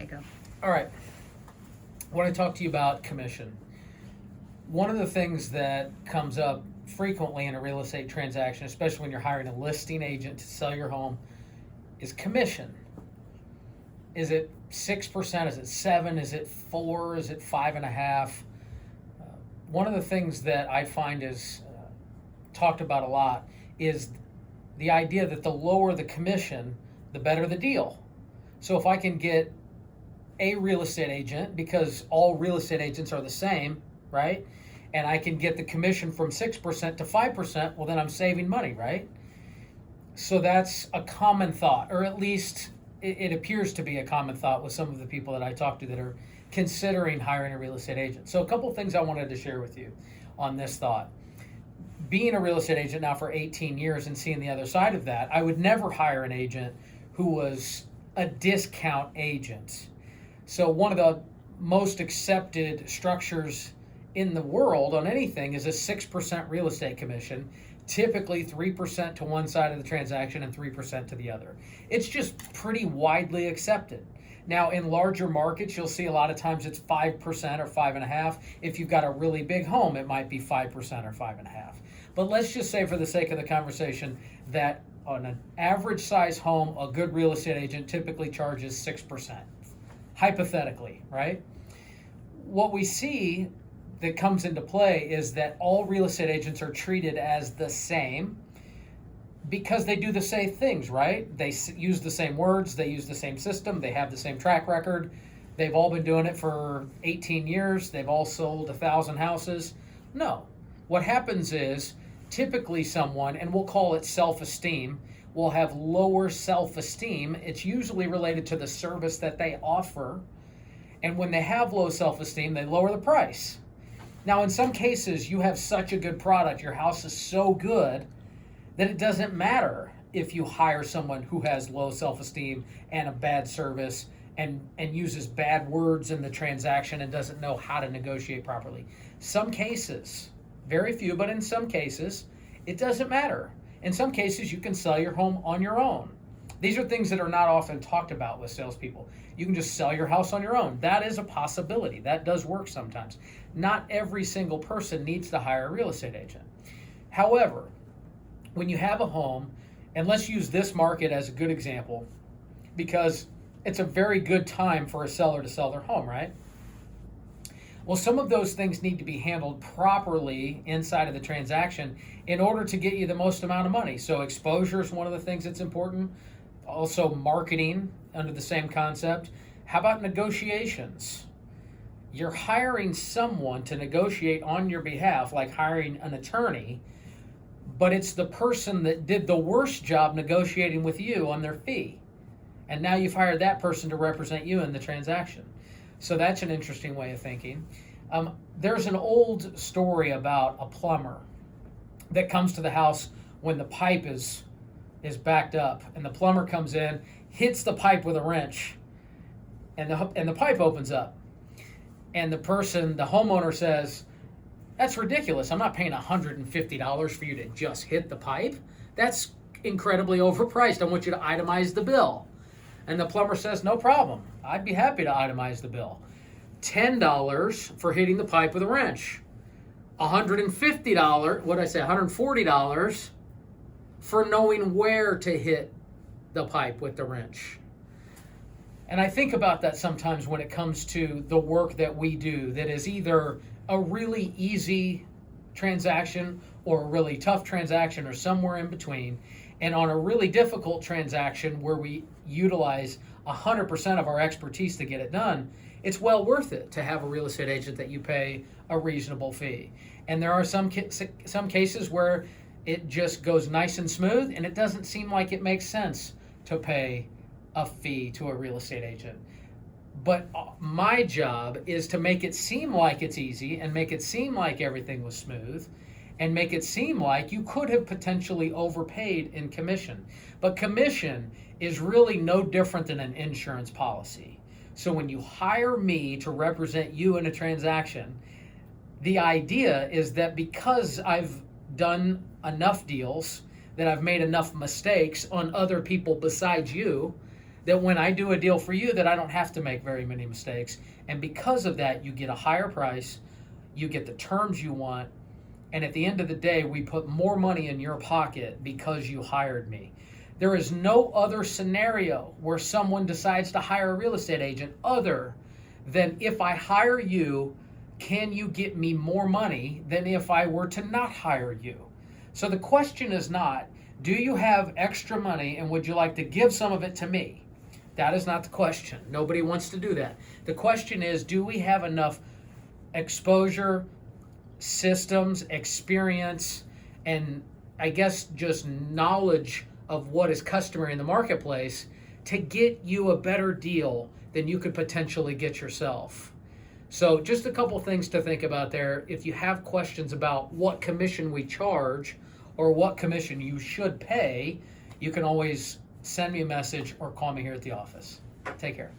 Okay, go. All right. I want to talk to you about commission. One of the things that comes up frequently in a real estate transaction, especially when you're hiring a listing agent to sell your home, is commission. Is it 6%? Is it 7%? Is it 4%? Is it 5.5%? One of the things that I find is talked about a lot is the idea that the lower the commission, the better the deal. So if I can get a real estate agent, because all real estate agents are the same, right? And I can get the commission from 6% to 5%, well, then I'm saving money, right? So that's a common thought, or at least it appears to be a common thought with some of the people that I talk to that are considering hiring a real estate agent. So a couple of things I wanted to share with you on this thought. Being a real estate agent now for 18 years and seeing the other side of that, I would never hire an agent who was a discount agent. So one of the most accepted structures in the world on anything is a 6% real estate commission, typically 3% to one side of the transaction and 3% to the other. It's just pretty widely accepted. Now, in larger markets, you'll see a lot of times it's 5% or 5.5%. If you've got a really big home, it might be 5% or 5.5%. But let's just say, for the sake of the conversation, that on an average size home, a good real estate agent typically charges 6%. Hypothetically, right? What we see that comes into play is that all real estate agents are treated as the same because they do the same things, right? They use the same words, they use the same system, they have the same track record. They've all been doing it for 18 years. They've all sold 1,000 houses. No. What happens is typically someone, and we'll call it self-esteem, will have lower self-esteem. It's usually related to the service that they offer. And when they have low self-esteem, they lower the price. Now, in some cases, you have such a good product, your house is so good, that it doesn't matter if you hire someone who has low self-esteem and a bad service and uses bad words in the transaction and doesn't know how to negotiate properly. Some cases, very few, but in some cases, it doesn't matter. In some cases, you can sell your home on your own. These are things that are not often talked about with salespeople. You can just sell your house on your own. That is a possibility. That does work sometimes. Not every single person needs to hire a real estate agent. However, when you have a home, and let's use this market as a good example, because it's a very good time for a seller to sell their home, right? Well, some of those things need to be handled properly inside of the transaction in order to get you the most amount of money. So exposure is one of the things that's important. Also marketing under the same concept. How about negotiations? You're hiring someone to negotiate on your behalf, like hiring an attorney, but it's the person that did the worst job negotiating with you on their fee. And now you've hired that person to represent you in the transaction. So that's an interesting way of thinking. There's an old story about a plumber that comes to the house when the pipe is backed up, and the plumber comes in, hits the pipe with a wrench, and the pipe opens up. And the homeowner says, "That's ridiculous. I'm not paying $150 for you to just hit the pipe. That's incredibly overpriced. I want you to itemize the bill." And the plumber says, "No problem. I'd be happy to itemize the bill. $10 for hitting the pipe with a wrench. $150, $140 for knowing where to hit the pipe with the wrench." And I think about that sometimes when it comes to the work that we do that is either a really easy transaction or a really tough transaction or somewhere in between. And on a really difficult transaction where we utilize 100% of our expertise to get it done, it's well worth it to have a real estate agent that you pay a reasonable fee. And there are some cases where it just goes nice and smooth and it doesn't seem like it makes sense to pay a fee to a real estate agent. But my job is to make it seem like it's easy and make it seem like everything was smooth and make it seem like you could have potentially overpaid in commission. But commission is really no different than an insurance policy. So when you hire me to represent you in a transaction, the idea is that because I've done enough deals, that I've made enough mistakes on other people besides you, that when I do a deal for you that I don't have to make very many mistakes. And because of that, you get a higher price, you get the terms you want, and at the end of the day, we put more money in your pocket because you hired me. There is no other scenario where someone decides to hire a real estate agent other than if I hire you, can you get me more money than if I were to not hire you? So the question is not, do you have extra money and would you like to give some of it to me? That is not the question. Nobody wants to do that. The question is, do we have enough exposure, systems, experience, and I guess just knowledge of what is customary in the marketplace to get you a better deal than you could potentially get yourself? So just a couple things to think about there. If you have questions about what commission we charge or what commission you should pay, you can always send me a message or call me here at the office. Take care.